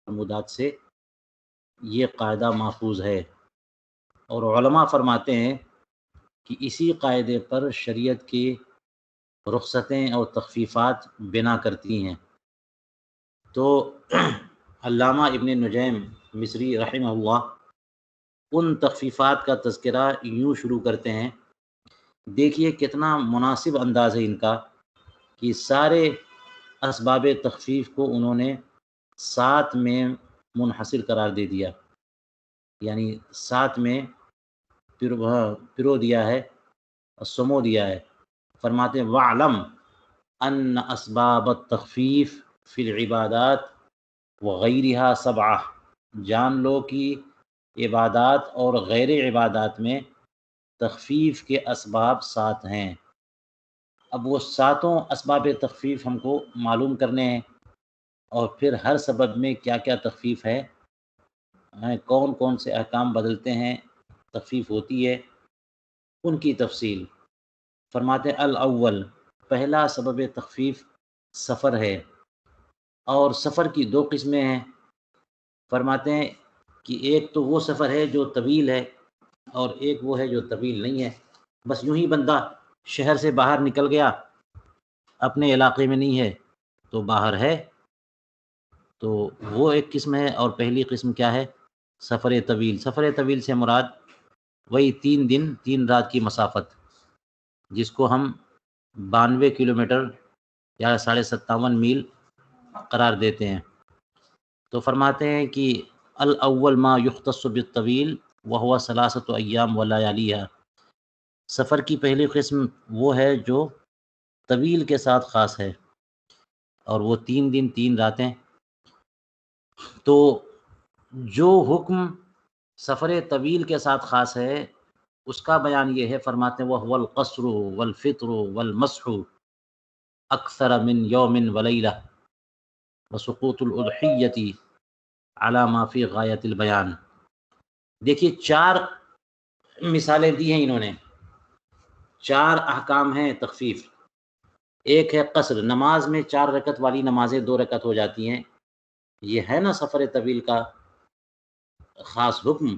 فرمودات سے یہ قاعدہ محفوظ ہے، اور علماء فرماتے ہیں کہ اسی قاعدے پر شریعت کی رخصتیں اور تخفیفات بنا کرتی ہیں۔ تو علامہ ابن نجیم مصری رحمہ اللہ ان تخفیفات کا تذکرہ یوں شروع کرتے ہیں، دیکھیے کتنا مناسب انداز ہے ان کا، کہ سارے اسباب تخفیف کو انہوں نے 7 میں منحصر قرار دے دیا، یعنی 7 میں پرو دیا ہے، سمو دیا ہے۔ فرماتے ہیں وَعْلَمْ أَنَّ أَسْبَابَ التَّخْفِيفِ فِي الْعِبَادَاتِ وَغَيْرِهَا 7، جان لو کہ عبادات اور غیر عبادات میں تخفیف کے اسباب 7 ہیں۔ اب وہ 7 اسباب تخفیف ہم کو معلوم کرنے ہیں، اور پھر ہر سبب میں کیا کیا تخفیف ہے، کون کون سے احکام بدلتے ہیں، تخفیف ہوتی ہے، ان کی تفصیل۔ فرماتے ہیں الاول، پہلا سبب تخفیف سفر ہے، اور سفر کی 2 قسمیں ہیں۔ فرماتے ہیں کہ ایک تو وہ سفر ہے جو طویل ہے، اور ایک وہ ہے جو طویل نہیں ہے، بس یوں ہی بندہ شہر سے باہر نکل گیا، اپنے علاقے میں نہیں ہے تو باہر ہے، تو وہ ایک قسم ہے۔ اور پہلی قسم کیا ہے؟ سفر طویل۔ سفر طویل سے مراد وہی 3 دن 3 رات کی مسافت، جس کو ہم 92 کلومیٹر یا 57.5 میل قرار دیتے ہیں۔ تو فرماتے ہیں کہ الاول ما یختص بالطویل وهو 3 ایام ولیالیہا، سفر کی پہلی قسم وہ ہے جو طویل کے ساتھ خاص ہے، اور وہ 3 دن 3 راتیں۔ تو جو حکم سفر طویل کے ساتھ خاص ہے اس کا بیان یہ ہے، فرماتے ہیں وَهُوَ الْقَصْرُ وَالْفِطْرُ وَالْمَسْحُ أَكْثَرَ مِنْ يَوْمٍ وَلَيْلَةٍ وَسُقُوطُ الْأُضْحِيَّةِ عَلَى مَا فِي غَایَةِ الْبَیان۔ دیکھیے 4 مثالیں دی ہیں انہوں نے، 4 احکام ہیں تخفیف۔ ایک ہے قصر، نماز میں 4 رکعت والی نمازیں 2 رکعت ہو جاتی ہیں، یہ ہے نا سفر طویل کا خاص حکم۔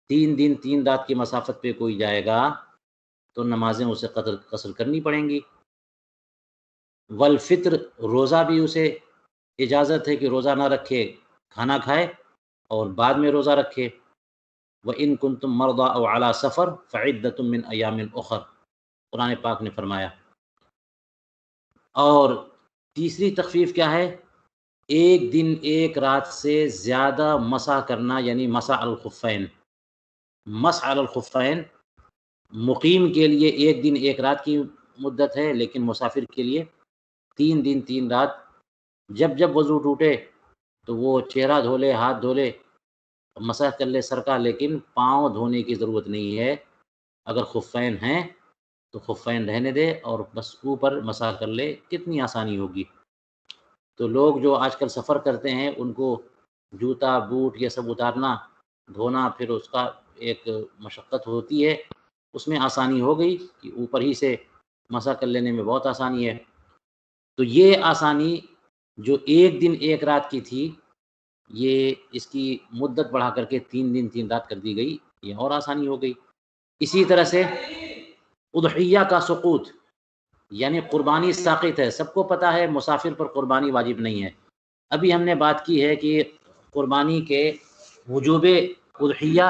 3 دن 3 رات کی مسافت پہ کوئی جائے گا تو نمازیں اسے قصر کرنی پڑیں گی۔ والفطر، روزہ بھی اسے اجازت ہے کہ روزہ نہ رکھے، کھانا کھائے اور بعد میں روزہ رکھے۔ وَإِن كُنتُم مَرْضَىٰ أَوْ عَلَىٰ سَفَرٍ فَعِدَّةٌ مِّنْ أَيَّامٍ أُخَرَ، قرآن پاک نے فرمایا۔ اور تیسری تخفیف کیا ہے؟ 1 دن 1 رات سے زیادہ مسح کرنا، یعنی مسح الخفین۔ مسح الخفین مقیم کے لیے 1 دن 1 رات کی مدت ہے، لیکن مسافر کے لیے 3 دن 3 رات۔ جب جب وضو ٹوٹے تو وہ چہرہ دھو لے، ہاتھ دھو لے، مسح کر لے سر کا، لیکن پاؤں دھونے کی ضرورت نہیں ہے۔ اگر خفین ہیں تو خفین رہنے دے اور بس اوپر مسح کر لے، کتنی آسانی ہوگی۔ تو لوگ جو آج کل سفر کرتے ہیں ان کو جوتا بوٹ یہ سب اتارنا، دھونا، پھر اس کا ایک مشقت ہوتی ہے، اس میں آسانی ہو گئی کہ اوپر ہی سے مسح کر لینے میں بہت آسانی ہے۔ تو یہ آسانی جو 1 دن 1 رات کی تھی، یہ اس کی مدت بڑھا کر کے 3 دن 3 رات کر دی گئی، یہ اور آسانی ہو گئی۔ اسی طرح سے اضحیہ کا سقوط، یعنی قربانی ساقط ہے۔ سب کو پتہ ہے مسافر پر قربانی واجب نہیں ہے۔ ابھی ہم نے بات کی ہے کہ قربانی کے وجوب اضحیہ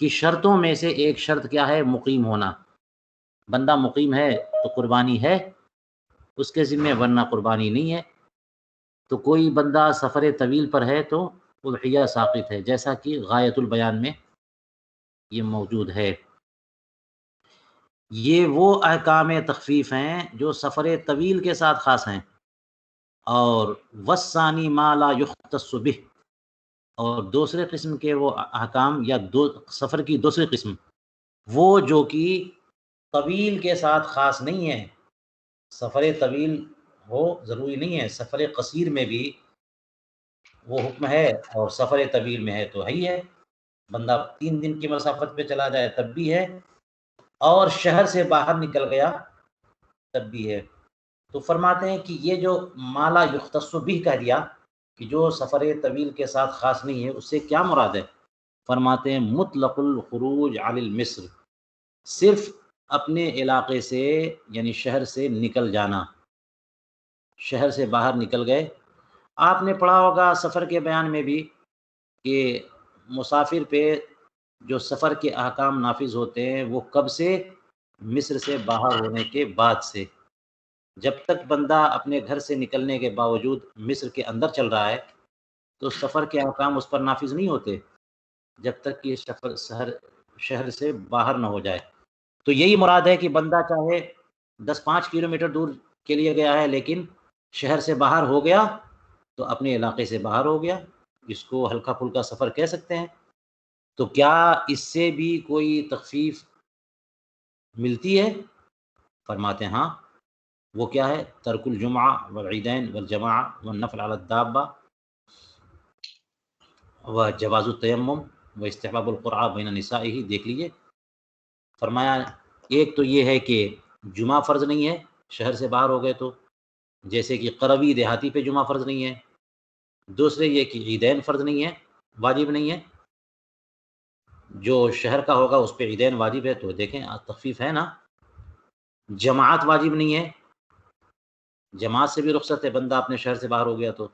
کی شرطوں میں سے ایک شرط کیا ہے؟ مقیم ہونا۔ بندہ مقیم ہے تو قربانی ہے اس کے ذمہ، ورنہ قربانی نہیں ہے۔ تو کوئی بندہ سفر طویل پر ہے تو اضحیہ ساقط ہے، جیسا کہ غایۃ البیان میں یہ موجود ہے۔ یہ وہ احکام تخفیف ہیں جو سفر طویل کے ساتھ خاص ہیں۔ اور والثانی ما لا یختص بہ، اور دوسرے قسم کے وہ احکام یا سفر کی دوسری قسم وہ جو کہ طویل کے ساتھ خاص نہیں ہے۔ سفر طویل ہو ضروری نہیں ہے، سفر قصیر میں بھی وہ حکم ہے، اور سفر طویل میں ہے تو ہے ہی ہے۔ بندہ 3 دن کی مسافت پہ چلا جائے تب بھی ہے، اور شہر سے باہر نکل گیا تب بھی ہے۔ تو فرماتے ہیں کہ یہ جو مالا یختص بہ کہہ دیا کہ جو سفر طویل کے ساتھ خاص نہیں ہے، اس سے کیا مراد ہے؟ فرماتے ہیں مطلق الخروج عن المصر، صرف اپنے علاقے سے یعنی شہر سے نکل جانا، شہر سے باہر نکل گئے۔ آپ نے پڑھا ہوگا سفر کے بیان میں بھی کہ مسافر پہ جو سفر کے احکام نافذ ہوتے ہیں وہ کب سے؟ مصر سے باہر ہونے کے بعد سے۔ جب تک بندہ اپنے گھر سے نکلنے کے باوجود مصر کے اندر چل رہا ہے تو سفر کے احکام اس پر نافذ نہیں ہوتے جب تک کہ شہر سے باہر نہ ہو جائے۔ تو یہی مراد ہے کہ بندہ چاہے 10-5 کلومیٹر دور کے لیے گیا ہے لیکن شہر سے باہر ہو گیا تو اپنے علاقے سے باہر ہو گیا، اس کو ہلکا پھلکا سفر کہہ سکتے ہیں۔ تو کیا اس سے بھی کوئی تخفیف ملتی ہے؟ فرماتے ہیں ہاں، وہ کیا ہے؟ ترک الجمعہ والعیدین والجماعہ والنفل علی الدابہ وجواز التیمم واستحباب القرعہ بین نسائہ۔ دیکھ لیجئے، فرمایا ایک تو یہ ہے کہ جمعہ فرض نہیں ہے شہر سے باہر ہو گئے تو، جیسے کہ قروی دیہاتی پہ جمعہ فرض نہیں ہے۔ دوسرے یہ کہ عیدین فرض نہیں ہے، واجب نہیں ہے، جو شہر کا ہوگا اس پہ عیدین واجب ہے، تو دیکھیں تخفیف ہے نا۔ جماعت واجب نہیں ہے، جماعت سے بھی رخصت ہے، بندہ اپنے شہر سے باہر ہو گیا تو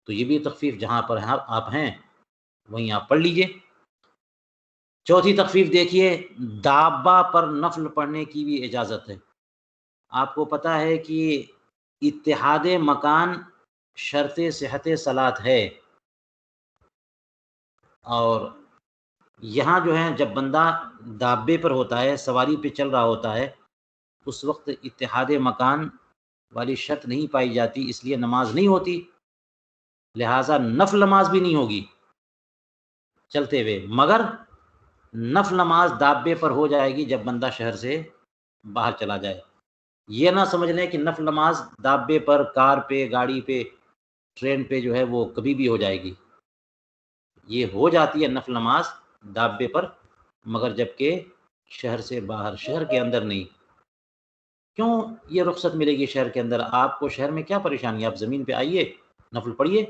یہ بھی تخفیف جہاں پر آپ ہیں وہیں آپ پڑھ لیجئے۔ چوتھی تخفیف دیکھیے، دابہ پر نفل پڑھنے کی بھی اجازت ہے۔ آپ کو پتہ ہے کہ اتحاد مکان شرط صحت صلاۃ ہے، اور یہاں جو ہے جب بندہ دابے پر ہوتا ہے، سواری پہ چل رہا ہوتا ہے، اس وقت اتحاد مکان والی شرط نہیں پائی جاتی، اس لیے نماز نہیں ہوتی، لہٰذا نفل نماز بھی نہیں ہوگی چلتے ہوئے، مگر نفل نماز دابے پر ہو جائے گی جب بندہ شہر سے باہر چلا جائے۔ یہ نہ سمجھ لیں کہ نفل نماز دابے پر، کار پہ، گاڑی پہ، ٹرین پہ جو ہے وہ کبھی بھی ہو جائے گی، یہ ہو جاتی ہے نفل نماز دابے پر، مگر جبکہ شہر سے باہر، شہر کے اندر نہیں۔ کیوں یہ رخصت ملے گی شہر کے اندر؟ آپ کو شہر میں کیا پریشانی ہے؟ آپ زمین پہ آئیے، نفل پڑھیے۔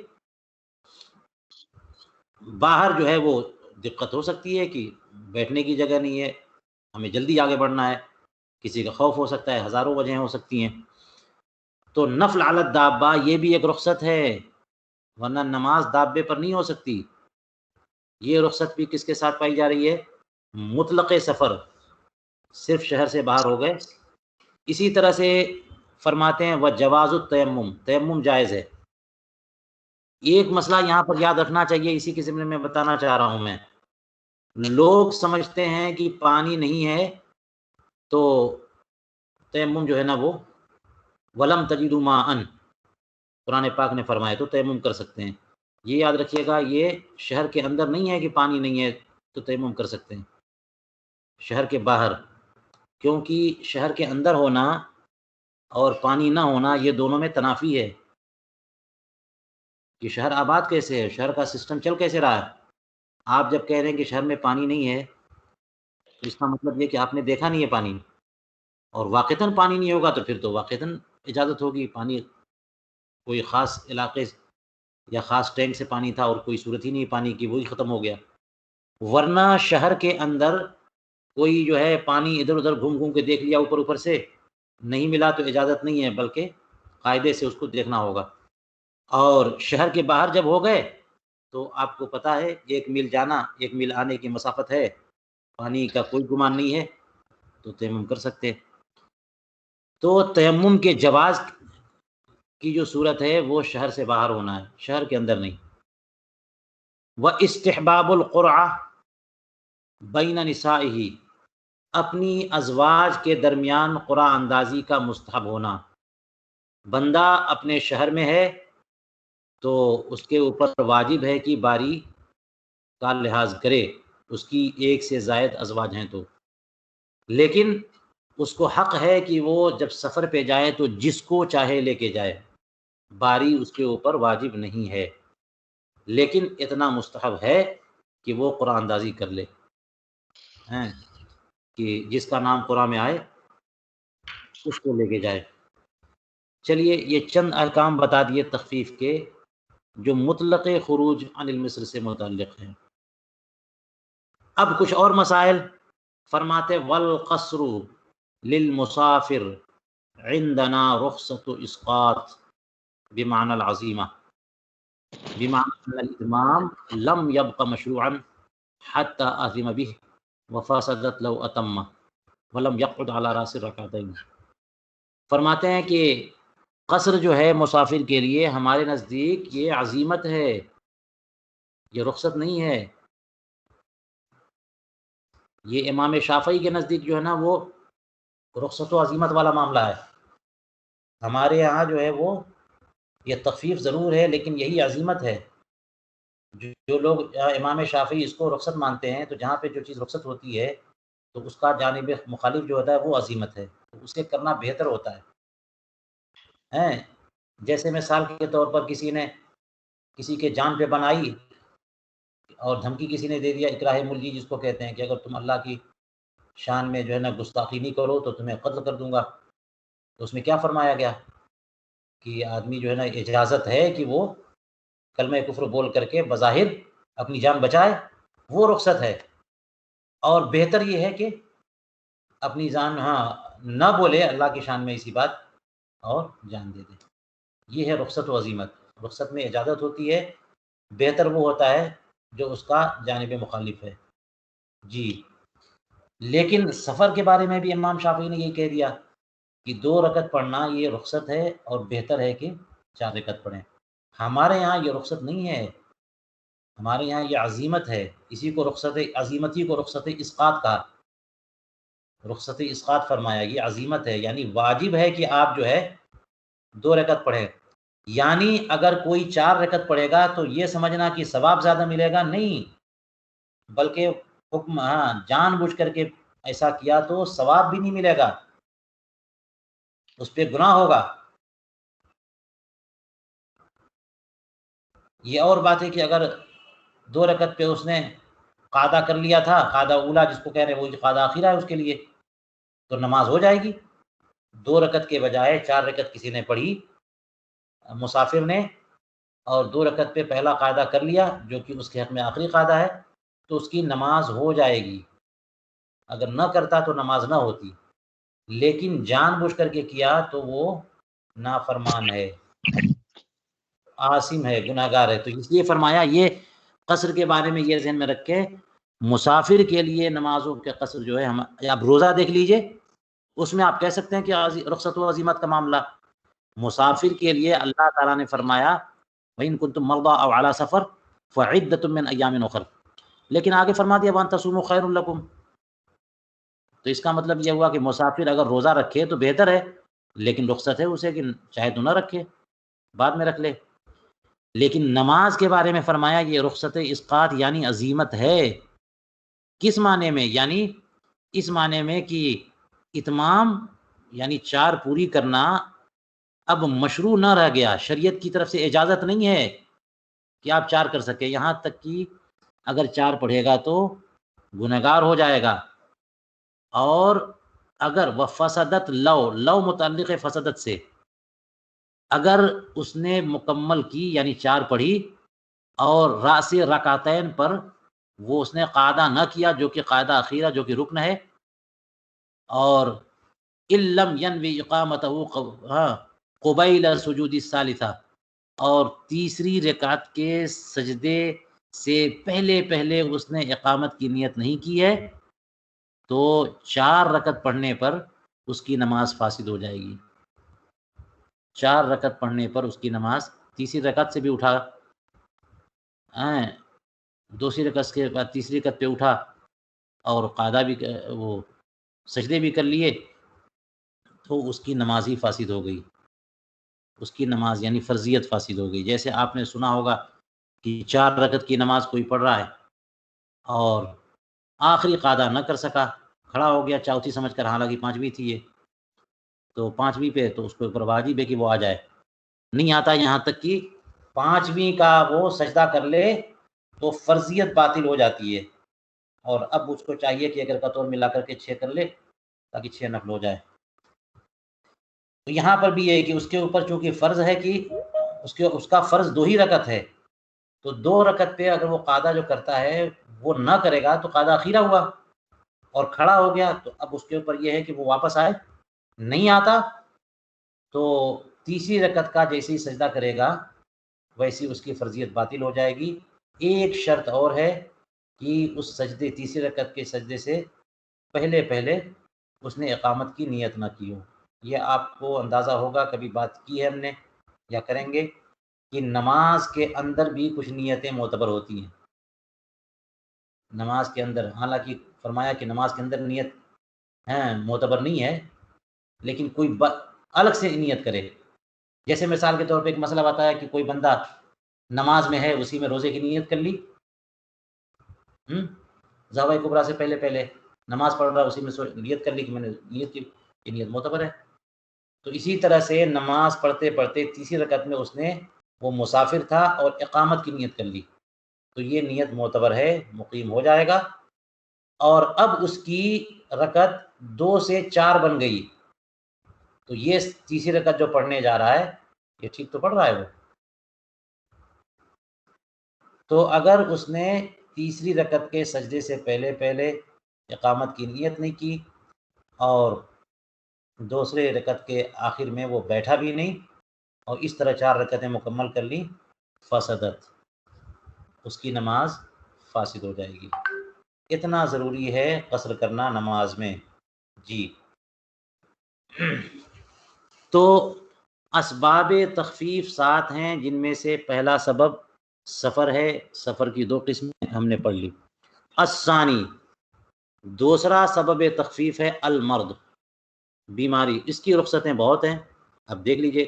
باہر جو ہے وہ دقت ہو سکتی ہے کہ بیٹھنے کی جگہ نہیں ہے، ہمیں جلدی آگے بڑھنا ہے، کسی کا خوف ہو سکتا ہے، ہزاروں وجہیں ہو سکتی ہیں، تو نفل علی الدابہ یہ بھی ایک رخصت ہے، ورنہ نماز دابے پر نہیں ہو سکتی۔ یہ رخصت بھی کس کے ساتھ پائی جا رہی ہے؟ مطلق سفر، صرف شہر سے باہر ہو گئے۔ اسی طرح سے فرماتے ہیں وجواز التیمم، تیمم جائز ہے۔ ایک مسئلہ یہاں پر یاد رکھنا چاہیے، اسی کے ضمن میں بتانا چاہ رہا ہوں میں، لوگ سمجھتے ہیں کہ پانی نہیں ہے تو تیمم جو ہے نا وہ ولم تجدوا ماء، قرآن پاک نے فرمایا تو تیمم کر سکتے ہیں۔ یہ یاد رکھیے گا، یہ شہر کے اندر نہیں ہے کہ پانی نہیں ہے تو تیمم کر سکتے ہیں، شہر کے باہر، کیونکہ شہر کے اندر ہونا اور پانی نہ ہونا یہ دونوں میں تنافی ہے کہ شہر آباد کیسے ہے، شہر کا سسٹم چل کیسے رہا ہے۔ آپ جب کہہ رہے ہیں کہ شہر میں پانی نہیں ہے تو اس کا مطلب یہ کہ آپ نے دیکھا نہیں ہے پانی، اور واقعتاً پانی نہیں ہوگا تو پھر تو واقعتاً اجازت ہوگی، پانی کوئی خاص علاقے یا خاص ٹینک سے پانی تھا اور کوئی صورت ہی نہیں پانی کی، وہی ختم ہو گیا۔ ورنہ شہر کے اندر کوئی جو ہے پانی ادھر ادھر گھوم گھوم کے دیکھ لیا اوپر اوپر سے، نہیں ملا تو اجازت نہیں ہے، بلکہ قاعدے سے اس کو دیکھنا ہوگا۔ اور شہر کے باہر جب ہو گئے تو آپ کو پتہ ہے 1 میل جانا 1 میل آنے کی مسافت ہے، پانی کا کوئی گمان نہیں ہے تو تیمم کر سکتے۔ تو تیمم کے جواز کی جو صورت ہے وہ شہر سے باہر ہونا ہے، شہر کے اندر نہیں۔ وَاِسْتِحْبَابُ الْقُرْعَةِ بَيْنَ نِسَائِهِ، اپنی ازواج کے درمیان قرعہ اندازی کا مستحب ہونا۔ بندہ اپنے شہر میں ہے تو اس کے اوپر واجب ہے کہ باری کا لحاظ کرے، اس کی 1 سے زائد ازواج ہیں تو، لیکن اس کو حق ہے کہ وہ جب سفر پہ جائے تو جس کو چاہے لے کے جائے، باری اس کے اوپر واجب نہیں ہے، لیکن اتنا مستحب ہے کہ وہ قرآن اندازی کر لے، ہیں کہ جس کا نام قرآن میں آئے اس کو لے کے جائے۔ چلیے یہ چند احکام بتا دیے تخفیف کے، جو مطلق خروج عن المصر سے متعلق ہے۔ اب کچھ اور مسائل فرماتے والقصر للمسافر عندنا رخصت اسقاط بمعنى العزیمہ بمعنى ان الاتمام لم يبق مشروعا حتى آثم به وفسدت لو اتم ولم يقعد على راس الركعتين۔ فرماتے ہیں کہ قصر جو ہے مسافر کے لیے ہمارے نزدیک یہ عزیمت ہے، یہ رخصت نہیں ہے۔ یہ امام شافعی کے نزدیک جو ہے نا وہ رخصت و عزیمت والا معاملہ ہے۔ ہمارے یہاں جو ہے وہ یہ تخفیف ضرور ہے لیکن یہی عزیمت ہے۔ جو لوگ امام شافعی اس کو رخصت مانتے ہیں تو جہاں پہ جو چیز رخصت ہوتی ہے تو اس کا جانب مخالف جو ہوتا ہے وہ عزیمت ہے، اس کے کرنا بہتر ہوتا ہے۔ جیسے مثال کے طور پر کسی نے کسی کے جان پہ بنائی اور دھمکی کسی نے دے دیا، اکراہ ملجی جس کو کہتے ہیں کہ اگر تم اللہ کی شان میں جو ہے نا گستاخی نہیں کرو تو تمہیں قتل کر دوں گا، تو اس میں کیا فرمایا گیا کہ آدمی جو ہے نا اجازت ہے کہ وہ کلمہ کفر بول کر کے بظاہر اپنی جان بچائے، وہ رخصت ہے۔ اور بہتر یہ ہے کہ اپنی جان نہ بولے اللہ کی شان میں اسی بات اور جان دے دے۔ یہ ہے رخصت و عزیمت۔ رخصت میں اجازت ہوتی ہے، بہتر وہ ہوتا ہے جو اس کا جانب مخالف ہے۔ جی، لیکن سفر کے بارے میں بھی امام شافعی نے یہ کہہ دیا کہ 2 رکعت پڑھنا یہ رخصت ہے اور بہتر ہے کہ 4 رکعت پڑھیں۔ ہمارے یہاں یہ رخصت نہیں ہے، ہمارے یہاں یہ عزیمت ہے۔ اسی کو رخصت عزیمتی کو رخصت اسقاط کہا، رخصت اسقاط فرمایا، یہ عزیمت ہے، یعنی واجب ہے کہ آپ جو ہے 2 رکعت پڑھیں۔ یعنی اگر کوئی 4 رکعت پڑھے گا تو یہ سمجھنا کہ ثواب زیادہ ملے گا، نہیں، بلکہ حکم جان بوجھ کر کے ایسا کیا تو ثواب بھی نہیں ملے گا، اس پہ گناہ ہوگا۔ یہ اور بات ہے کہ اگر 2 رکعت پہ اس نے قاعدہ کر لیا تھا، قاعدہ اولا جس کو کہہ رہے ہیں، وہ قاعدہ آخرہ ہے اس کے لیے، تو نماز ہو جائے گی۔ 2 رکعت کے بجائے 4 رکعت کسی نے پڑھی مسافر نے، اور 2 رکعت پہ پہلا قاعدہ کر لیا جو کہ اس کے حق میں آخری قاعدہ ہے، تو اس کی نماز ہو جائے گی۔ اگر نہ کرتا تو نماز نہ ہوتی، لیکن جان بوجھ کر کے کیا تو وہ نافرمان ہے، عاصم ہے، گناہ گار ہے۔ تو اس لیے فرمایا یہ قصر کے بارے میں یہ ذہن میں رکھ کے مسافر کے لیے نمازوں کے قصر جو ہے، اب روزہ دیکھ لیجئے، اس میں آپ کہہ سکتے ہیں کہ رخصت و عزیمت کا معاملہ مسافر کے لیے اللہ تعالیٰ نے فرمایا وَإِن كُنتُم مَرْضَىٰ أَوْ عَلَىٰ سَفَرٍ فَعِدَّةٌ مِّنْ أَيَّامٍ أُخَرَ، لیکن آگے فرما دیا وَأَن تَصُومُوا خَيْرٌ لَكُمْ۔ تو اس کا مطلب یہ ہوا کہ مسافر اگر روزہ رکھے تو بہتر ہے، لیکن رخصت ہے اسے کہ چاہے تو نہ رکھے، بعد میں رکھ لے۔ لیکن نماز کے بارے میں فرمایا یہ رخصت اسقاط یعنی عزیمت ہے۔ کس معنی میں؟ یعنی اس معنی میں کہ اتمام یعنی 4 پوری کرنا اب مشروع نہ رہ گیا، شریعت کی طرف سے اجازت نہیں ہے کہ آپ 4 کر سکے، یہاں تک کہ اگر 4 پڑھے گا تو گنہگار ہو جائے گا۔ اور اگر وفسدت لو متعلق ہے فسدت سے، اگر اس نے مکمل کی یعنی 4 پڑھی اور راس رکعتین پر وہ اس نے قاعدہ نہ کیا جو کہ قاعدہ اخیرہ جو کہ رکن ہے، اور علم ینوی اقامتہ قبیل سجود الثالثہ، اور تیسری رکعت کے سجدے سے پہلے اس نے اقامت کی نیت نہیں کی ہے، تو 4 رکعت پڑھنے پر اس کی نماز فاسد ہو جائے گی۔ 4 رکعت پڑھنے پر اس کی نماز، تیسری رکعت سے بھی اٹھا، دوسری رکعت کے بعد تیسری رکعت پہ اٹھا اور قاعدہ بھی وہ سجدے بھی کر لیے، تو اس کی نماز ہی فاسد ہو گئی، اس کی نماز یعنی فرضیت فاسد ہو گئی۔ جیسے آپ نے سنا ہوگا کہ 4 رکعت کی نماز کوئی پڑھ رہا ہے اور آخری قاعدہ نہ کر سکا، کھڑا ہو گیا چوتھی سمجھ کر، حالانکہ 5ویں تھی یہ، تو 5ویں پہ تو اس کو اوپر واجب ہے کہ وہ آ جائے، نہیں آتا یہاں تک کہ 5ویں کا وہ سجدہ کر لے تو فرضیت باطل ہو جاتی ہے، اور اب اس کو چاہیے کہ اگر قطور ملا کر کے 6 کر لے تاکہ 6 نفل ہو جائے۔ تو یہاں پر بھی یہ ہے کہ اس کے اوپر چونکہ فرض ہے کہ اس کا فرض 2 ہی رکعت ہے، تو 2 رکعت پہ اگر وہ قاعدہ جو کرتا ہے وہ نہ کرے گا تو قاعدہ اخیرہ ہوا اور کھڑا ہو گیا، تو اب اس کے اوپر یہ ہے کہ وہ واپس آئے، نہیں آتا تو تیسری رکعت کا جیسے ہی سجدہ کرے گا ویسی اس کی فرضیت باطل ہو جائے گی۔ ایک شرط اور ہے کہ اس سجدے تیسری رکعت کے سجدے سے پہلے اس نے اقامت کی نیت نہ کی ہو۔ یہ آپ کو اندازہ ہوگا، کبھی بات کی ہے ہم نے یا کریں گے، کہ نماز کے اندر بھی کچھ نیتیں معتبر ہوتی ہیں۔ نماز کے اندر حالانکہ فرمایا کہ نماز کے اندر نیت معتبر نہیں ہے، لیکن کوئی الگ سے نیت کرے، جیسے مثال کے طور پہ ایک مسئلہ بتایا کہ کوئی بندہ نماز میں ہے، اسی میں روزے کی نیت کر لی، ذبح کبریٰ سے پہلے نماز پڑھ رہا، اسی میں نیت کر لی کہ میں نے نیت کی، یہ نیت معتبر ہے۔ تو اسی طرح سے نماز پڑھتے پڑھتے تیسری رکعت میں اس نے، وہ مسافر تھا اور اقامت کی نیت کر لی، تو یہ نیت معتبر ہے، مقیم ہو جائے گا۔ اور اب اس کی رکعت 2 سے 4 بن گئی، تو یہ تیسری رکعت جو پڑھنے جا رہا ہے یہ ٹھیک تو پڑھ رہا ہے وہ۔ تو اگر اس نے تیسری رکعت کے سجدے سے پہلے اقامت کی نیت نہیں کی اور دوسرے رکعت کے آخر میں وہ بیٹھا بھی نہیں اور اس طرح 4 رکعتیں مکمل کر لی، فسدت، اس کی نماز فاسد ہو جائے گی۔ اتنا ضروری ہے قصر کرنا نماز میں۔ جی تو اسباب تخفیف 7 ہیں، جن میں سے پہلا سبب سفر ہے، سفر کی 2 قسمیں ہم نے پڑھ لی۔ الثانی، دوسرا سبب تخفیف ہے المرض، بیماری، اس کی رخصتیں بہت ہیں، اب دیکھ لیجئے۔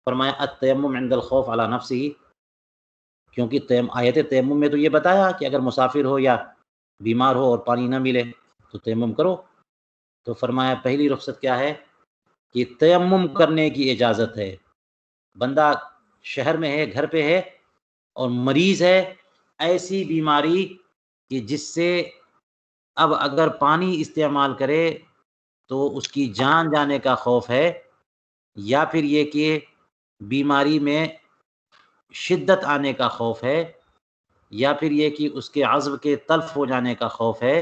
فرمایا التیمم عند الخوف علی نفسہ، کیونکہ آیت تیمم میں تو یہ بتایا کہ اگر مسافر ہو یا بیمار ہو اور پانی نہ ملے تو تیمم کرو، تو فرمایا پہلی رخصت کیا ہے کہ تیمم کرنے کی اجازت ہے۔ بندہ شہر میں ہے، گھر پہ ہے اور مریض ہے، ایسی بیماری کہ جس سے اب اگر پانی استعمال کرے تو اس کی جان جانے کا خوف ہے، یا پھر یہ کہ بیماری میں شدت آنے کا خوف ہے، یا پھر یہ کہ اس کے عضو کے تلف ہو جانے کا خوف ہے،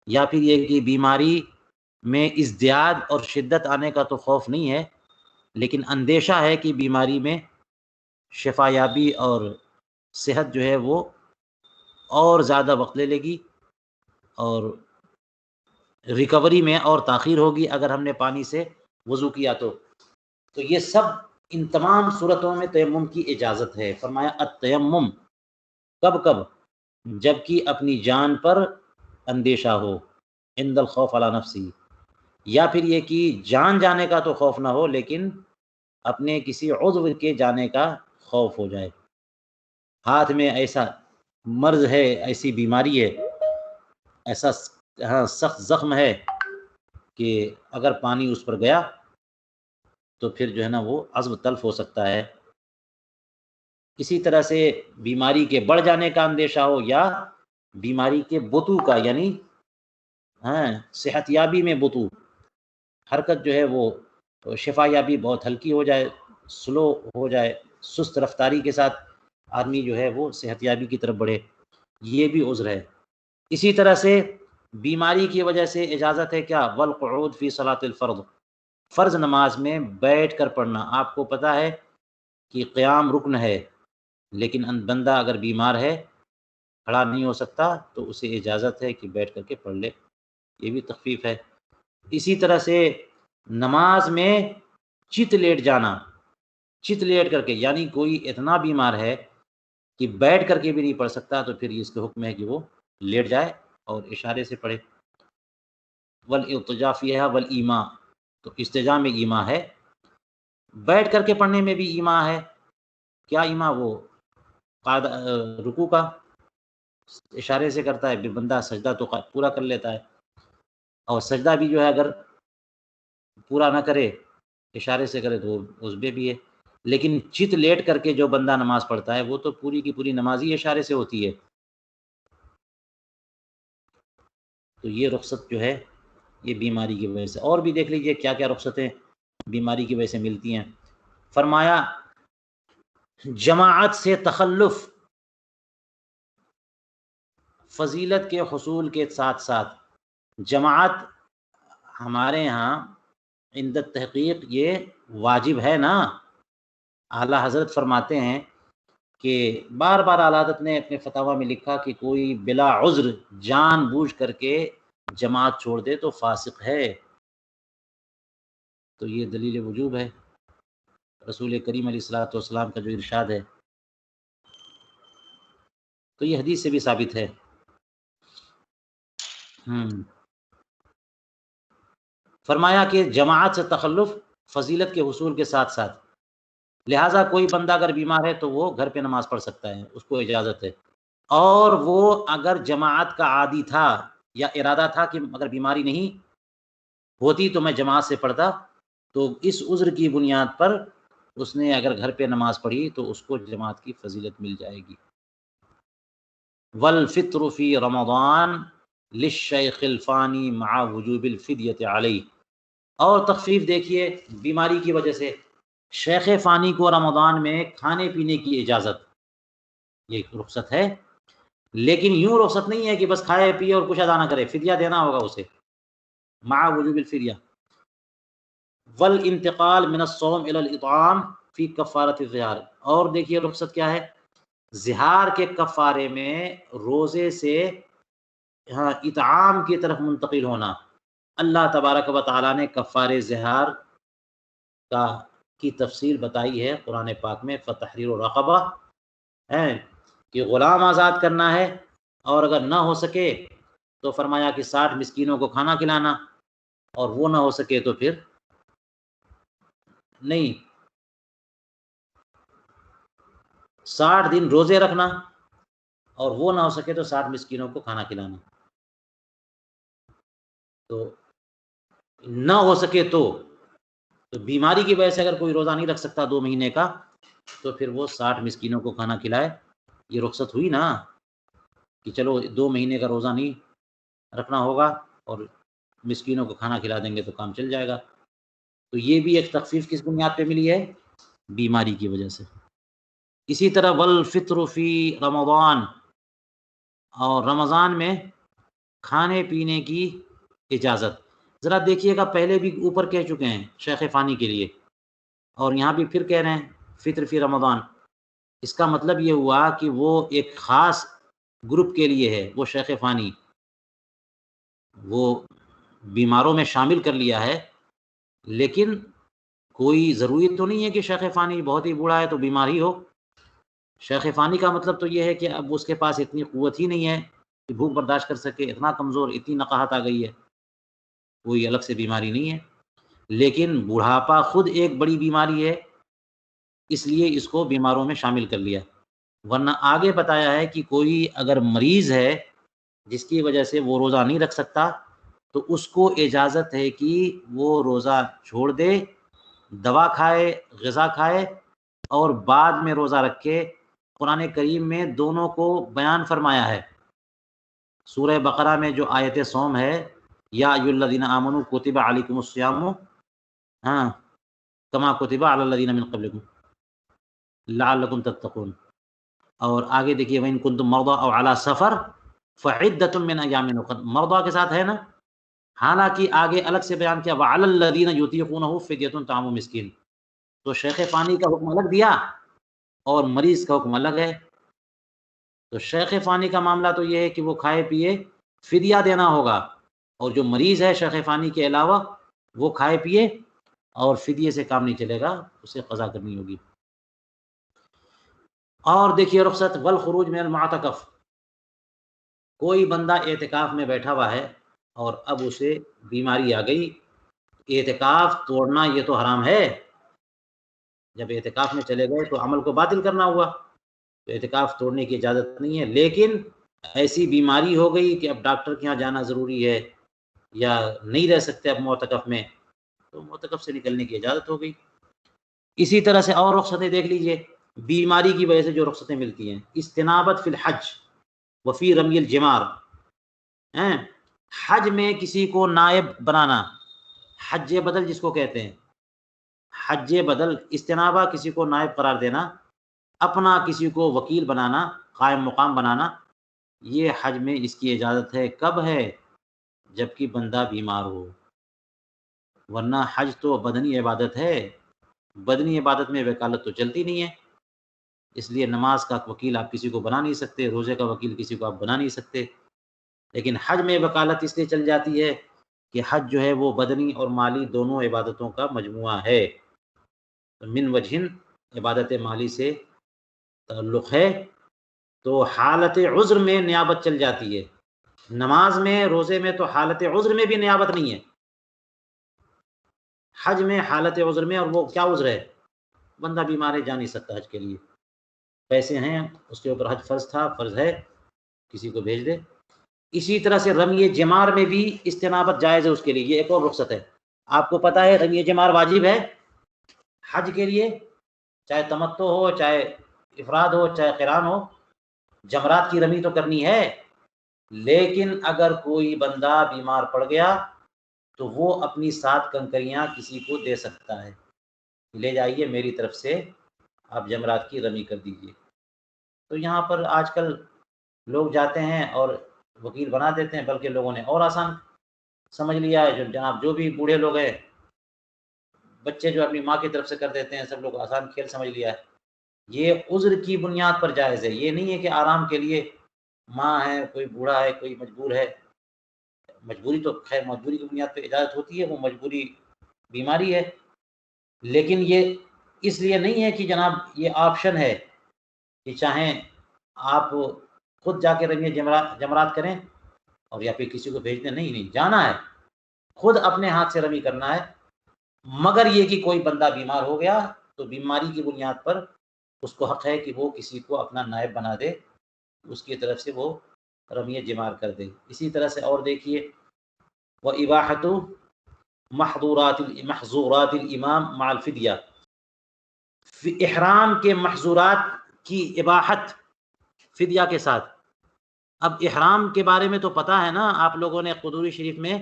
یا پھر یہ کہ بیماری میں ازدیاد اور شدت آنے کا تو خوف نہیں ہے، لیکن اندیشہ ہے کہ بیماری میں شفا یابی اور صحت جو ہے وہ اور زیادہ وقت لے لے گی اور ریکوری میں اور تاخیر ہوگی اگر ہم نے پانی سے وضو کیا تو یہ سب، ان تمام صورتوں میں تیمم کی اجازت ہے۔ فرمایا التیمم، کب جبکہ اپنی جان پر اندیشہ ہو، عند الخوف علی نفسی، یا پھر یہ کہ جان جانے کا تو خوف نہ ہو لیکن اپنے کسی عضو کے جانے کا خوف ہو جائے، ہاتھ میں ایسا مرض ہے، ایسی بیماری ہے، ایسا سخت زخم ہے کہ اگر پانی اس پر گیا تو پھر جو ہے نا وہ عضو تلف ہو سکتا ہے۔ اسی طرح سے بیماری کے بڑھ جانے کا اندیشہ ہو یا بیماری کے بطو کا، یعنی صحت یابی میں بطو، حرکت جو ہے وہ شفا یابی بہت ہلکی ہو جائے، سلو ہو جائے، سست رفتاری کے ساتھ آدمی جو ہے وہ صحت یابی کی طرف بڑھے، یہ بھی عذر ہے۔ اسی طرح سے بیماری کی وجہ سے اجازت ہے کیا، والقعود فی صلاۃ الفرض، فرض نماز میں بیٹھ کر پڑھنا۔ آپ کو پتہ ہے کہ قیام رکن ہے، لیکن بندہ اگر بیمار ہے، کھڑا نہیں ہو سکتا، تو اسے اجازت ہے کہ بیٹھ کر کے پڑھ لے، یہ بھی تخفیف ہے۔ اسی طرح سے نماز میں چت لیٹ جانا، چت لیٹ کر کے، یعنی کوئی اتنا بیمار ہے کہ بیٹھ کر کے بھی نہیں پڑھ سکتا، تو پھر اس کا حکم ہے کہ وہ لیٹ جائے اور اشارے سے پڑھے۔ والاضطجاع فیہا والایماء، تو استجاع میں ایماء ہے، بیٹھ کر کے پڑھنے میں بھی ایماء ہے۔ کیا ایماء؟ وہ رکوع کا اشارے سے کرتا ہے، بندہ سجدہ تو پورا کر لیتا ہے، اور سجدہ بھی جو ہے اگر پورا نہ کرے، اشارے سے کرے تو اس میں بھی ہے، لیکن چت لیٹ کر کے جو بندہ نماز پڑھتا ہے وہ تو پوری کی پوری نماز ہی اشارے سے ہوتی ہے۔ تو یہ رخصت جو ہے یہ بیماری کی وجہ سے، اور بھی دیکھ لیجئے کیا کیا رخصتیں بیماری کی وجہ سے ملتی ہیں۔ فرمایا جماعت سے تخلف فضیلت کے حصول کے ساتھ ساتھ، جماعت ہمارے ہاں عند تحقیق یہ واجب ہے نا۔ اعلیٰ حضرت فرماتے ہیں کہ بار بار اعلیٰ حضرت نے اپنے فتاویٰ میں لکھا کہ کوئی بلا عذر جان بوجھ کر کے جماعت چھوڑ دے تو فاسق ہے، تو یہ دلیل وجوب ہے۔ رسول کریم علیہ الصلوۃ والسلام کا جو ارشاد ہے تو یہ حدیث سے بھی ثابت ہے۔ فرمایا کہ جماعت سے تخلف فضیلت کے حصول کے ساتھ ساتھ، لہٰذا کوئی بندہ اگر بیمار ہے تو وہ گھر پہ نماز پڑھ سکتا ہے، اس کو اجازت ہے۔ اور وہ اگر جماعت کا عادی تھا یا ارادہ تھا کہ اگر بیماری نہیں ہوتی تو میں جماعت سے پڑھتا، تو اس عذر کی بنیاد پر اس نے اگر گھر پہ نماز پڑھی تو اس کو جماعت کی فضیلت مل جائے گی۔ والفطر فی رمضان للشیخ الفانی مع وجوب الفدیۃ علیہ، اور تخفیف دیکھیے بیماری کی وجہ سے شیخ فانی کو رمضان میں کھانے پینے کی اجازت، یہ رخصت ہے، لیکن یوں رخصت نہیں ہے کہ بس کھائے پیے اور کچھ ادا نہ کرے، فدیہ دینا ہوگا اسے، مع وجوب الفدیہ۔ والانتقال من الصوم الى الاطعام فی کفارۃ الظہار، اور دیکھیے رخصت کیا ہے، ظہار کے کفارے میں روزے سے اطعام کی طرف منتقل ہونا۔ اللہ تبارک و تعالیٰ نے کفارے ظہار کی تفصیل بتائی ہے قرآن پاک میں، فتحریر رقبہ ہے کہ غلام آزاد کرنا ہے، اور اگر نہ ہو سکے تو فرمایا کہ 60 مسکینوں کو کھانا کھلانا، اور وہ نہ ہو سکے تو پھر نہیں، 60 دن روزے رکھنا، اور وہ نہ ہو سکے تو 60 مسکینوں کو کھانا کھلانا۔ تو نہ ہو سکے تو بیماری کی وجہ سے اگر کوئی روزہ نہیں رکھ سکتا 2 مہینے کا تو پھر وہ 60 مسکینوں کو کھانا کھلائے، یہ رخصت ہوئی نا، کہ چلو 2 مہینے کا روزہ نہیں رکھنا ہوگا اور مسکینوں کو کھانا کھلا دیں گے تو کام چل جائے گا۔ تو یہ بھی ایک تخفیف کس بنیاد پہ ملی ہے؟ بیماری کی وجہ سے۔ اسی طرح والفطر فی رمضان، اور رمضان میں کھانے پینے کی اجازت۔ ذرا دیکھیے گا پہلے بھی اوپر کہہ چکے ہیں شیخ فانی کے لیے، اور یہاں بھی پھر کہہ رہے ہیں فطر فی رمضان، اس کا مطلب یہ ہوا کہ وہ ایک خاص گروپ کے لیے ہے، وہ شیخ فانی وہ بیماروں میں شامل کر لیا ہے، لیکن کوئی ضروری تو نہیں ہے کہ شیخ فانی بہت ہی بوڑھا ہے تو بیمار ہی ہو۔ شیخ فانی کا مطلب تو یہ ہے کہ اب اس کے پاس اتنی قوت ہی نہیں ہے کہ بھوک برداشت کر سکے، اتنا کمزور، اتنی نقاہت آ گئی ہے، کوئی الگ سے بیماری نہیں ہے، لیکن بڑھاپا خود ایک بڑی بیماری ہے، اس لیے اس کو بیماروں میں شامل کر لیا۔ ورنہ آگے بتایا ہے کہ کوئی اگر مریض ہے جس کی وجہ سے وہ روزہ نہیں رکھ سکتا تو اس کو اجازت ہے کہ وہ روزہ چھوڑ دے، دوا کھائے، غذا کھائے، اور بعد میں روزہ رکھے۔ قرآن کریم میں دونوں کو بیان فرمایا ہے۔ سورہ بقرہ میں جو آیت صوم ہے، یا ایھا الذین آمنوا کتب علیکم الصیام کما کتب علی الذین من قبلکم لعلکم تتقون، اور آگے دیکھیے وَإِن كُنتُم مَرْضَىٰ أَوْ عَلَىٰ سَفَرٍ فَعِدَّةٌ مِّنْ أَيَّامٍ أُخَرَ، مرضى کے ساتھ ہے نا، حالانکہ آگے الگ سے بیان کیا وَعَلَى الَّذِينَ يُطِيقُونَهُ فِدْيَةٌ طَعَامُ مِسْكِينٍ، تو شیخ فانی کا حکم الگ دیا اور مریض کا حکم الگ ہے۔ تو شیخ فانی کا معاملہ تو یہ ہے کہ وہ کھائے پیے، فدیہ دینا ہوگا، اور جو مریض ہے شیخ فانی کے علاوہ وہ کھائے پیے اور فدیے سے کام نہیں چلے گا، اسے قضا کرنی ہوگی۔ اور دیکھیے رخصت والخروج من المعتکف، کوئی بندہ اعتکاف میں بیٹھا ہوا ہے اور اب اسے بیماری آ گئی، اعتکاف توڑنا یہ تو حرام ہے، جب اعتکاف میں چلے گئے تو عمل کو باطل کرنا ہوا، تو اعتکاف توڑنے کی اجازت نہیں ہے، لیکن ایسی بیماری ہو گئی کہ اب ڈاکٹر کے یہاں جانا ضروری ہے یا نہیں رہ سکتے اب معتکف میں، تو معتکف سے نکلنے کی اجازت ہو گئی۔ اسی طرح سے اور رخصتیں دیکھ لیجئے، بیماری کی وجہ سے جو رخصتیں ملتی ہیں، استنابت فی الحج وفی رمی الجمار، حج میں کسی کو نائب بنانا، حج بدل جس کو کہتے ہیں، حج بدل، استنابہ کسی کو نائب قرار دینا، اپنا کسی کو وکیل بنانا، قائم مقام بنانا، یہ حج میں اس کی اجازت ہے۔ کب ہے؟ جبکہ بندہ بیمار ہو، ورنہ حج تو بدنی عبادت ہے، بدنی عبادت میں وکالت تو چلتی نہیں ہے، اس لیے نماز کا وکیل آپ کسی کو بنا نہیں سکتے، روزے کا وکیل کسی کو آپ بنا نہیں سکتے۔ لیکن حج میں وکالت اس لیے چل جاتی ہے کہ حج جو ہے وہ بدنی اور مالی دونوں عبادتوں کا مجموعہ ہے، من وجہن عبادت مالی سے تعلق ہے، تو حالت عذر میں نیابت چل جاتی ہے۔ نماز میں، روزے میں تو حالت عذر میں بھی نیابت نہیں ہے، حج میں حالت عذر میں، اور وہ کیا عذر ہے؟ بندہ بیمار ہے، جا نہیں سکتا حج کے لیے، پیسے ہیں اس کے اوپر، حج فرض تھا، فرض ہے، کسی کو بھیج دے۔ اسی طرح سے رمی جمار میں بھی استنابت جائز ہے اس کے لیے، یہ ایک اور رخصت ہے۔ آپ کو پتہ ہے رمی جمار واجب ہے حج کے لیے، چاہے تمتع ہو، چاہے افراد ہو، چاہے قران ہو، جمرات کی رمی تو کرنی ہے۔ لیکن اگر کوئی بندہ بیمار پڑ گیا تو وہ اپنی 7 کنکریاں کسی کو دے سکتا ہے، لے جائیے میری طرف سے آپ جمرات کی رمی کر دیجیے۔ تو یہاں پر آج کل لوگ جاتے ہیں اور وکیل بنا دیتے ہیں، بلکہ لوگوں نے اور آسان سمجھ لیا ہے، جو جناب جو بھی بوڑھے لوگ ہیں، بچے جو اپنی ماں کی طرف سے کر دیتے ہیں، سب لوگ آسان کھیل سمجھ لیا ہے۔ یہ عذر کی بنیاد پر جائز ہے، یہ نہیں ہے کہ آرام کے لیے ماں ہے، کوئی بوڑھا ہے، کوئی مجبور ہے۔ مجبوری تو خیر مجبوری کی بنیاد پہ اجازت ہوتی ہے، وہ مجبوری بیماری ہے، لیکن یہ اس لیے نہیں ہے کہ جناب یہ آپشن ہے کہ چاہیں آپ خود جا کے رمی جمرات کریں اور یا پھر کسی کو بھیج دیں، نہیں جانا ہے، خود اپنے ہاتھ سے رمی کرنا ہے، مگر یہ کہ کوئی بندہ بیمار ہو گیا تو بیماری کی بنیاد پر اس کو حق ہے کہ وہ کسی کو اپنا نائب بنا دے، اس کی طرف سے وہ رمی جمار کر دے۔ اسی طرح سے اور دیکھیے، وَإِبَاحَةُ محظورات الامام مع الفدیہ، احرام کے محظورات کی اباحت فدیہ کے ساتھ۔ اب احرام کے بارے میں تو پتہ ہے نا، آپ لوگوں نے قدوری شریف میں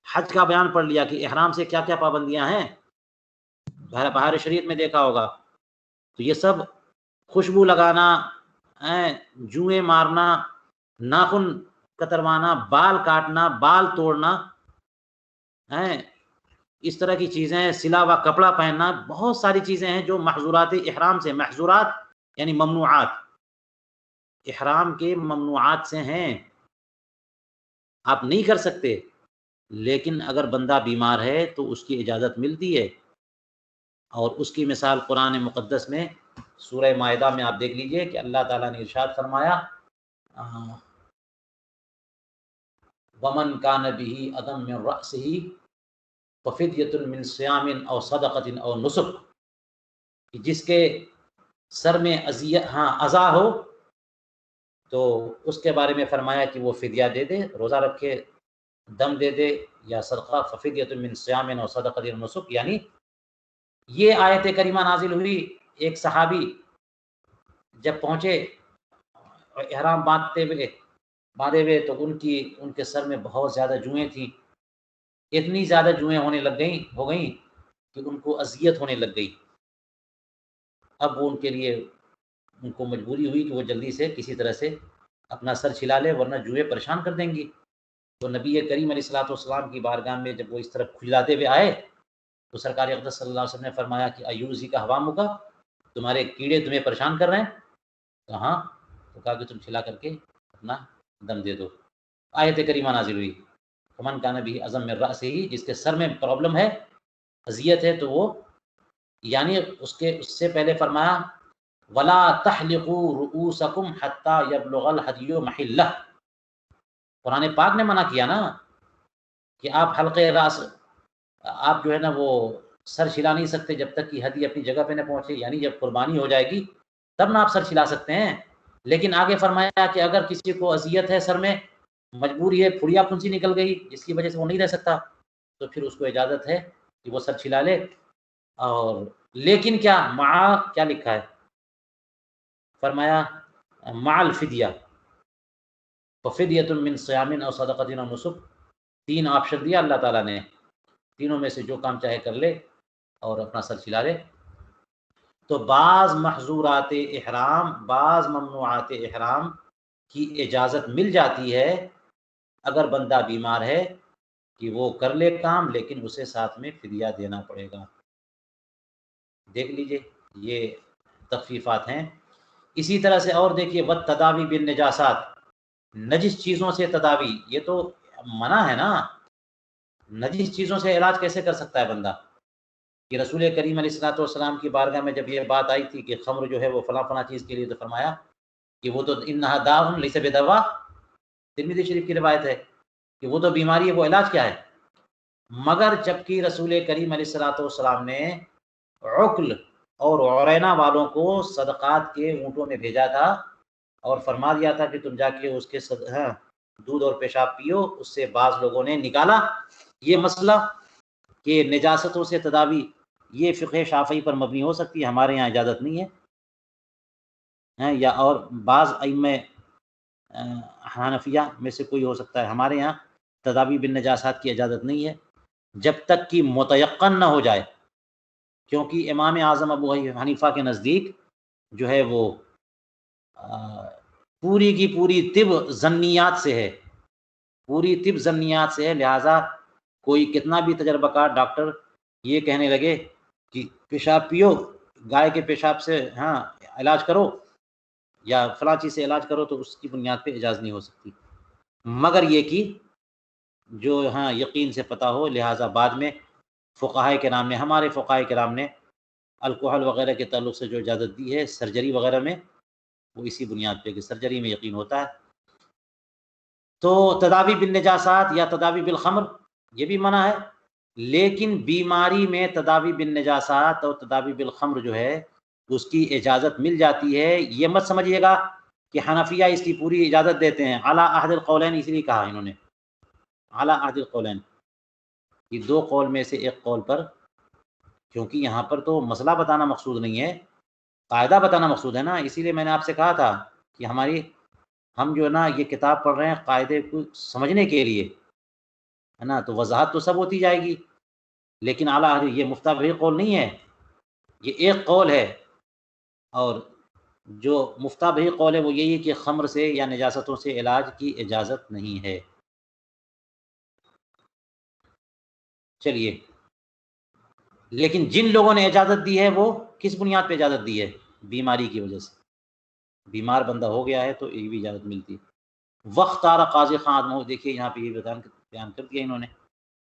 حج کا بیان پڑھ لیا کہ احرام سے کیا کیا پابندیاں ہیں، بہار شریعت میں دیکھا ہوگا۔ تو یہ سب خوشبو لگانا، جوئیں مارنا، ناخن کتروانا، بال کاٹنا، بال توڑنا، اس طرح کی چیزیں، سلا ہوا کپڑا پہننا، بہت ساری چیزیں ہیں جو محظورات احرام سے، محظورات یعنی ممنوعات، احرام کے ممنوعات سے ہیں، آپ نہیں کر سکتے۔ لیکن اگر بندہ بیمار ہے تو اس کی اجازت ملتی ہے، اور اس کی مثال قرآن مقدس میں سورہ مائدہ میں آپ دیکھ لیجئے کہ اللہ تعالیٰ نے ارشاد فرمایا، وَمَنْ كَانَ بِهِ أَذًى مِّن رَأْسِهِ فَفِدْيَةٌ مِّن صِيَامٍ أَوْ صَدَقَةٍ أَوْ نُسُكٍ، کہ جس کے سر میں اذا ہو تو اس کے بارے میں فرمایا کہ وہ فدیہ دے دے، روزہ رکھے، دم دے دے، یا صدقہ، ففدیۃ من صیام او صدقۃ او نسک۔ یعنی یہ آیت کریمہ نازل ہوئی، ایک صحابی جب پہنچے احرام باندھے ہوئے تو ان کے سر میں بہت زیادہ جوئیں تھیں، اتنی زیادہ جوئیں ہو گئیں کہ ان کو اذیت ہونے لگ گئی۔ اب وہ ان کو مجبوری ہوئی کہ وہ جلدی سے کسی طرح سے اپنا سر چھلا لے، ورنہ جوئیں پریشان کر دیں گی۔ تو نبی کریم علیہ الصلوۃ والسلام کی بارگاہ میں جب وہ اس طرح کھجلاتے ہوئے آئے تو سرکار اقدس صلی اللہ علیہ وسلم نے فرمایا کہ ایوزی کا حواموں کا، تمہارے کیڑے تمہیں پریشان کر رہے ہیں؟ کہاں؟ تو کہا کہ تم چھلا کر کے اپنا دم دے دو۔ آیت کریمہ نازل ہوئی، فمن کان بہ اذی من رأسہ، جس کے سر میں پرابلم ہے، اذیت ہے، تو وہ یعنی اس سے پہلے فرمایا ولا تحلقوا رؤوسکم حتی یبلغ الہدی محلہ۔ قرآن پاک نے منع کیا نا کہ آپ حلقے راس، آپ جو ہے نا وہ سر چھلا نہیں سکتے جب تک کہ ہدی اپنی جگہ پہ نہ پہنچے، یعنی جب قربانی ہو جائے گی تب نہ آپ سر چھلا سکتے ہیں۔ لیکن آگے فرمایا کہ اگر کسی کو اذیت ہے، سر میں مجبوری ہے، پھڑیا پھنسی نکل گئی جس کی وجہ سے وہ نہیں رہ سکتا، تو پھر اس کو اجازت ہے کہ وہ سر چھلا لے۔ اور لیکن کیا لکھا ہے؟ فرمایا مع الفدیہ، ففدیۃ من صیام او صدقۃ او نسک۔ 3 آپشن دیا اللہ تعالیٰ نے، تینوں میں سے جو کام چاہے کر لے اور اپنا سر چھلا لے۔ تو بعض محظورات احرام، بعض ممنوعات احرام کی اجازت مل جاتی ہے اگر بندہ بیمار ہے کہ وہ کر لے کام، لیکن اسے ساتھ میں فدیہ دینا پڑے گا۔ دیکھ لیجئے یہ تخفیفات ہیں۔ اسی طرح سے اور دیکھیے والتداوی بالنجاسات، نجس چیزوں سے تداوی، یہ تو منع ہے نا، نجس چیزوں سے علاج کیسے کر سکتا ہے بندہ؟ کہ رسول کریم علیہ الصلوۃ والسلام کی بارگاہ میں جب یہ بات آئی تھی کہ خمر جو ہے وہ فلاں فلاں چیز کے لیے، تو فرمایا کہ وہ تو انھا داء لیس بدوا، ترمذی شریف کی روایت ہے کہ وہ تو بیماری ہے، وہ علاج کیا ہے؟ مگر جبکہ رسول کریم علیہ الصلوۃ والسلام نے عقل اور عرینا والوں کو صدقات کے اونٹوں میں بھیجا تھا اور فرما دیا تھا کہ تم جا کے اس کے دودھ اور پیشاب پیو، اس سے بعض لوگوں نے نکالا یہ مسئلہ کہ نجاستوں سے تداوی، یہ فقہ شافعی پر مبنی ہو سکتی ہے، ہمارے یہاں اجازت نہیں ہے، یا اور بعض ائمہ حنفیہ میں سے کوئی ہو سکتا ہے، ہمارے یہاں تداوی بالنجاسات کی اجازت نہیں ہے جب تک کہ متیقن نہ ہو جائے، کیونکہ امام اعظم ابو حنیفہ کے نزدیک جو ہے وہ پوری کی پوری طب ظنیات سے ہے، پوری طب ظنیات سے ہے، لہٰذا کوئی کتنا بھی تجربہ کار ڈاکٹر یہ کہنے لگے کہ پیشاب پیو، گائے کے پیشاب سے علاج کرو یا فلاں چیز سے علاج کرو، تو اس کی بنیاد پہ اجازت نہیں ہو سکتی، مگر یہ کہ جو یقین سے پتہ ہو۔ لہٰذا بعد میں فقہائے کرام نے، ہمارے فقہائے کرام نے الکحل وغیرہ کے تعلق سے جو اجازت دی ہے سرجری وغیرہ میں، وہ اسی بنیاد پہ کہ سرجری میں یقین ہوتا ہے۔ تو تداوی بالنجاسات یا تداوی بالخمر یہ بھی منع ہے، لیکن بیماری میں تداوی بالنجاسات اور تداوی بالخمر جو ہے اس کی اجازت مل جاتی ہے۔ یہ مت سمجھیے گا کہ حنفیہ اس کی پوری اجازت دیتے ہیں، اعلیٰ احد القولین اس لیے کہا انہوں نے، اعلیٰ احد القولین، یہ دو قول میں سے ایک قول پر، کیونکہ یہاں پر تو مسئلہ بتانا مقصود نہیں ہے، قاعدہ بتانا مقصود ہے نا، اسی لیے میں نے آپ سے کہا تھا کہ ہم جو ہے نا یہ کتاب پڑھ رہے ہیں قاعدے کو سمجھنے کے لیے، ہے نا، تو وضاحت تو سب ہوتی جائے گی، لیکن اعلیٰ یہ مفتہ بہی قول نہیں ہے، یہ ایک قول ہے، اور جو مفتہ بہی قول ہے وہ یہی ہے کہ خمر سے یا نجاستوں سے علاج کی اجازت نہیں ہے۔ چلیے، لیکن جن لوگوں نے اجازت دی ہے وہ کس بنیاد پہ اجازت دی ہے؟ بیماری کی وجہ سے، بیمار بندہ ہو گیا ہے تو یہ بھی اجازت ملتی ہے۔ واختار قاضی خان آدم، دیکھیے یہاں پہ یہ بیان کر دیا انہوں نے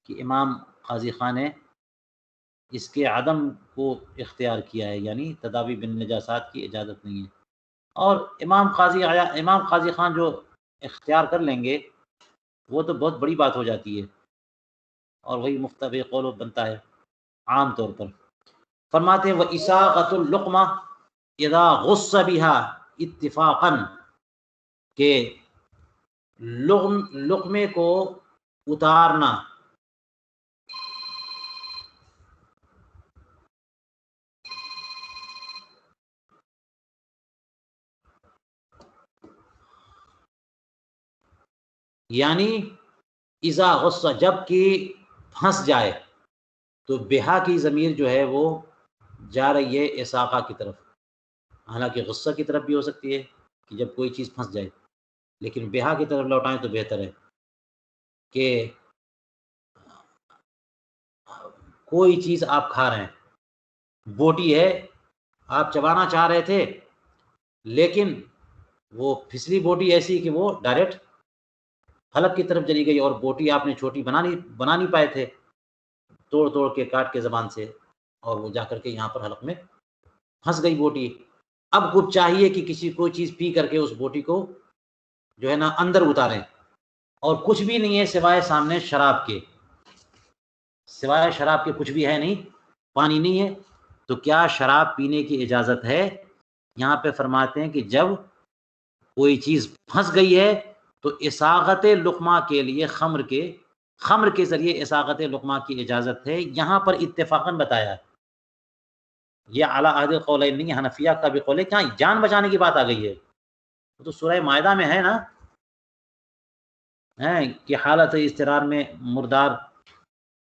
کہ امام قاضی خان نے اس کے عدم کو اختیار کیا ہے، یعنی تداوی بالنجاسات کی اجازت نہیں ہے، اور امام قاضی خان جو اختیار کر لیں گے وہ تو بہت بڑی بات ہو جاتی ہے، اور وہی مفتبع قول بنتا ہے عام طور پر۔ فرماتے ہیں وَإِسَاغَةُ اللُّقْمَةِ اذا غص بها اتفاقا، کہ لقمے کو اتارنا، یعنی اذا غصہ، جب کہ پھنس جائے، تو بہا کی ضمیر جو ہے وہ جا رہی ہے اساقہ کی طرف، حالانکہ غصہ کی طرف بھی ہو سکتی ہے کہ جب کوئی چیز پھنس جائے، لیکن بہا کی طرف لوٹائیں تو بہتر ہے کہ کوئی چیز آپ کھا رہے ہیں، بوٹی ہے، آپ چبانا چاہ رہے تھے لیکن وہ پھسلی بوٹی ایسی کہ وہ ڈائریکٹ حلق کی طرف چلی گئی، اور بوٹی آپ نے چھوٹی بنا نہیں پائے تھے، توڑ کے کاٹ کے زبان سے، اور وہ جا کر کے یہاں پر حلق میں پھنس گئی بوٹی۔ اب کچھ چاہیے کہ کوئی چیز پی کر کے اس بوٹی کو جو ہے نا اندر اتاریں، اور کچھ بھی نہیں ہے سوائے سامنے شراب کے، سوائے شراب کے کچھ بھی ہے نہیں، پانی نہیں ہے، تو کیا شراب پینے کی اجازت ہے؟ یہاں پہ فرماتے ہیں کہ جب کوئی چیز پھنس گئی ہے تو اساغت لقمہ کے لیے خمر کے ذریعے اساغت لقمہ کی اجازت ہے، یہاں پر اتفاقاً بتایا ہے، یہ اعلیٰ احد القولین نہیں، حنفیہ کا بھی قول ہے، کہاں جان بچانے کی بات آ گئی ہے، تو سورہ مائدہ میں ہے نا، کہ حالت اضطرار میں مردار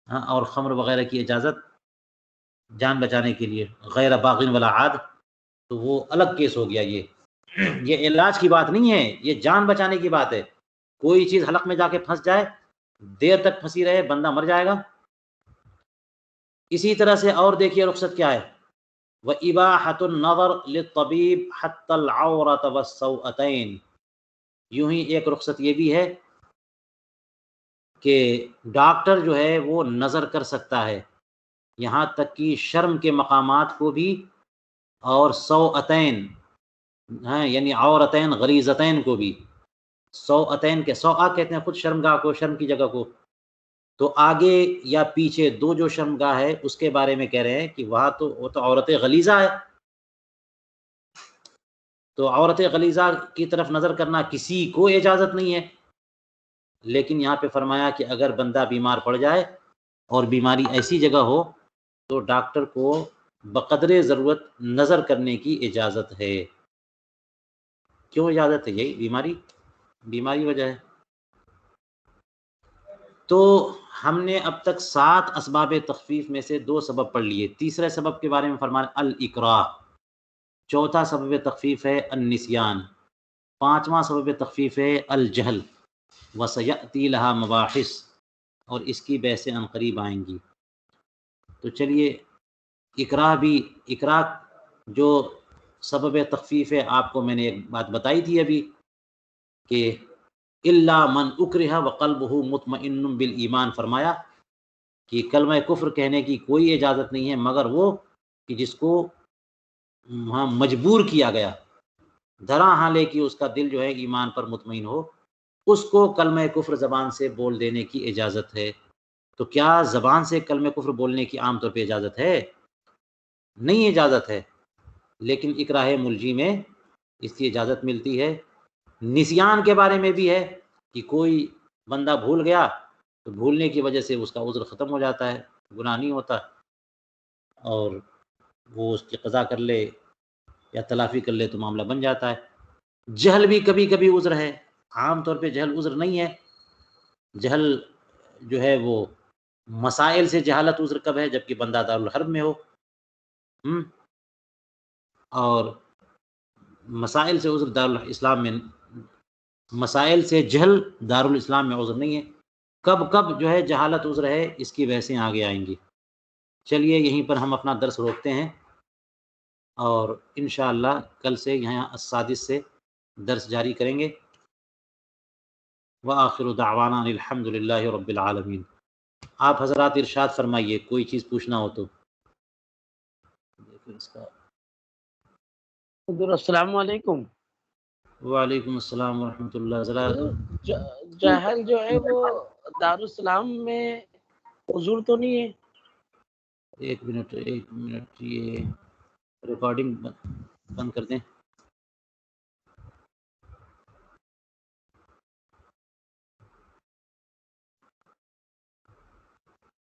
اور خمر وغیرہ کی اجازت جان بچانے کے لیے، غیر باغن ولا عاد۔ تو وہ الگ کیس ہو گیا۔ یہ علاج کی بات نہیں ہے، یہ جان بچانے کی بات ہے۔ کوئی چیز حلق میں جا کے پھنس جائے، دیر تک پھنسی رہے، بندہ مر جائے گا۔ اسی طرح سے اور دیکھیے رخصت کیا ہے، وَإِبَاحَةُ النَّظَرِ لِلطَّبِيبِ حَتَّى الْعَوْرَةَ وَالسَّوْءَتَيْنِ، یوں ہی ایک رخصت یہ بھی ہے کہ ڈاکٹر جو ہے وہ نظر کر سکتا ہے یہاں تک کہ شرم کے مقامات کو بھی، اور سوءتین ہیں یعنی عورتین غریزتین کو بھی۔ سوءتین کے سوآ کہتے ہیں خود شرمگاہ کو، شرم کی جگہ کو، تو آگے یا پیچھے دو جو شرمگاہ ہے اس کے بارے میں کہہ رہے ہیں کہ وہاں تو وہ تو عورت غلیظہ ہے، تو عورت غلیظہ کی طرف نظر کرنا کسی کو اجازت نہیں ہے۔ لیکن یہاں پہ فرمایا کہ اگر بندہ بیمار پڑ جائے اور بیماری ایسی جگہ ہو تو ڈاکٹر کو بقدر ضرورت نظر کرنے کی اجازت ہے۔ کیوں اجازت ہے؟ یہی بیماری وجہ ہے۔ تو ہم نے اب تک 7 اسباب تخفیف میں سے 2 سبب پڑھ لیے۔ تیسرے سبب کے بارے میں فرمایا الاکراہ، چوتھا سبب تخفیف ہے النسیان، پانچواں سبب تخفیف ہے الجہل، وسیأتی لہا مباحث، اور اس کی بحثیں عنقریب آئیں گی۔ تو چلیے اکراہ جو سبب تخفیف ہے، آپ کو میں نے ایک بات بتائی تھی ابھی کہ الا من اکرہ وقلبہ مطمئن بالایمان، فرمایا کہ کلمہ کفر کہنے کی کوئی اجازت نہیں ہے مگر وہ کہ جس کو مجبور کیا گیا، دھرا ہاں لے کہ اس کا دل جو ہے ایمان پر مطمئن ہو، اس کو کلمہ کفر زبان سے بول دینے کی اجازت ہے۔ تو کیا زبان سے کلمہ کفر بولنے کی عام طور پہ اجازت ہے؟ نہیں اجازت ہے، لیکن اکراہ ملجی میں اس کی اجازت ملتی ہے۔ نسیان کے بارے میں بھی ہے کہ کوئی بندہ بھول گیا تو بھولنے کی وجہ سے اس کا عذر ختم ہو جاتا ہے، گناہ نہیں ہوتا، اور وہ اس کی قضا کر لے یا تلافی کر لے تو معاملہ بن جاتا ہے۔ جہل بھی کبھی کبھی عذر ہے، عام طور پہ جہل عذر نہیں ہے۔ جہل جو ہے وہ مسائل سے جہالت عذر کب ہے؟ جبکہ بندہ دارالحرب میں ہو، اور مسائل سے عذر دارالاسلام میں، مسائل سے جہل دارالاسلام میں عذر نہیں ہے۔ کب کب جو ہے جہالت عذر ہے، اس کی بحثیں آگے آئیں گی۔ چلیے یہیں پر ہم اپنا درس روکتے ہیں، اور انشاءاللہ کل سے یہاں السادس سے درس جاری کریں گے۔ وآخر دعوانا الحمد للہ رب العالمین۔ آپ حضرات ارشاد فرمائیے، کوئی چیز پوچھنا ہو تو۔ السلام علیکم۔ وعلیکم السلام ورحمۃ اللہ۔ ذرا جہل جو ہے وہ دارالسلام میں حضور تو نہیں ہے؟ ایک منٹ یہ ریکارڈنگ بند کر دیں۔